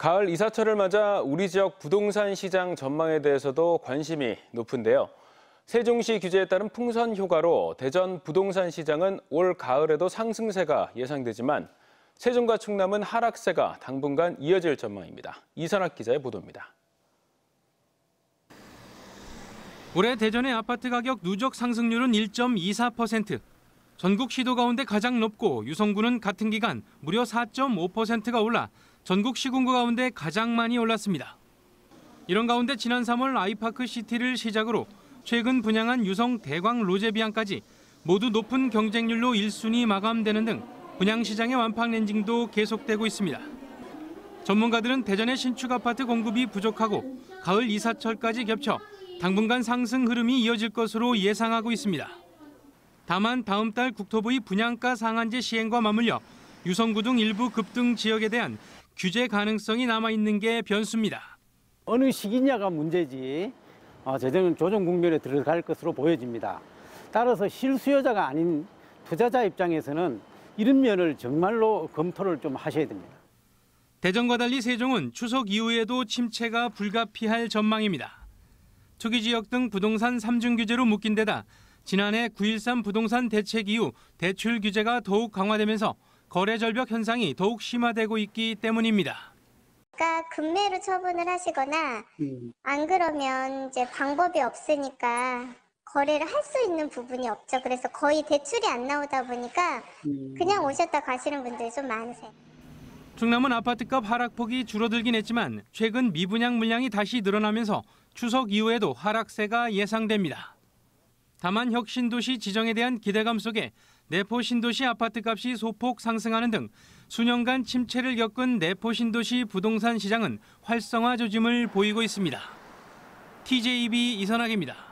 가을 이사철을 맞아 우리 지역 부동산 시장 전망에 대해서도 관심이 높은데요. 세종시 규제에 따른 풍선 효과로 대전 부동산 시장은 올 가을에도 상승세가 예상되지만 세종과 충남은 하락세가 당분간 이어질 전망입니다. 이선학 기자의 보도입니다. 올해 대전의 아파트 가격 누적 상승률은 1.24%. 전국 시도 가운데 가장 높고 유성구는 같은 기간 무려 4.5%가 올라 전국 시군구 가운데 가장 많이 올랐습니다. 이런 가운데 지난 3월 아이파크 시티를 시작으로 최근 분양한 유성 대광 로제비앙까지 모두 높은 경쟁률로 1순위 마감되는 등 분양시장의 완판 렌징도 계속되고 있습니다. 전문가들은 대전의 신축 아파트 공급이 부족하고 가을 이사철까지 겹쳐 당분간 상승 흐름이 이어질 것으로 예상하고 있습니다. 다만 다음 달 국토부의 분양가 상한제 시행과 맞물려 유성구 등 일부 급등 지역에 대한 규제 가능성이 남아있는 게 변수입니다. 어느 시기냐가 문제지 재정 조정 국면에 들어갈 것으로 보여집니다. 따라서 실수요자가 아닌 투자자 입장에서는 이런 면을 정말로 검토를 좀 하셔야 됩니다. 대전과 달리 세종은 추석 이후에도 침체가 불가피할 전망입니다. 투기지역 등 부동산 3중 규제로 묶인 데다 지난해 9.13 부동산 대책 이후 대출 규제가 더욱 강화되면서 거래 절벽 현상이 더욱 심화되고 있기 때문입니다. 그러니까 급매로 처분을 하시거나 안 그러면 이제 방법이 없으니까 거래를 할 수 있는 부분이 없죠. 그래서 거의 대출이 안 나오다 보니까 그냥 오셨다 가시는 분들이 좀 많으세요. 충남은 아파트값 하락폭이 줄어들긴 했지만 최근 미분양 물량이 다시 늘어나면서 추석 이후에도 하락세가 예상됩니다. 다만 혁신도시 지정에 대한 기대감 속에 내포 신도시 아파트값이 소폭 상승하는 등 수년간 침체를 겪은 내포 신도시 부동산 시장은 활성화 조짐을 보이고 있습니다. TJB 이선학입니다.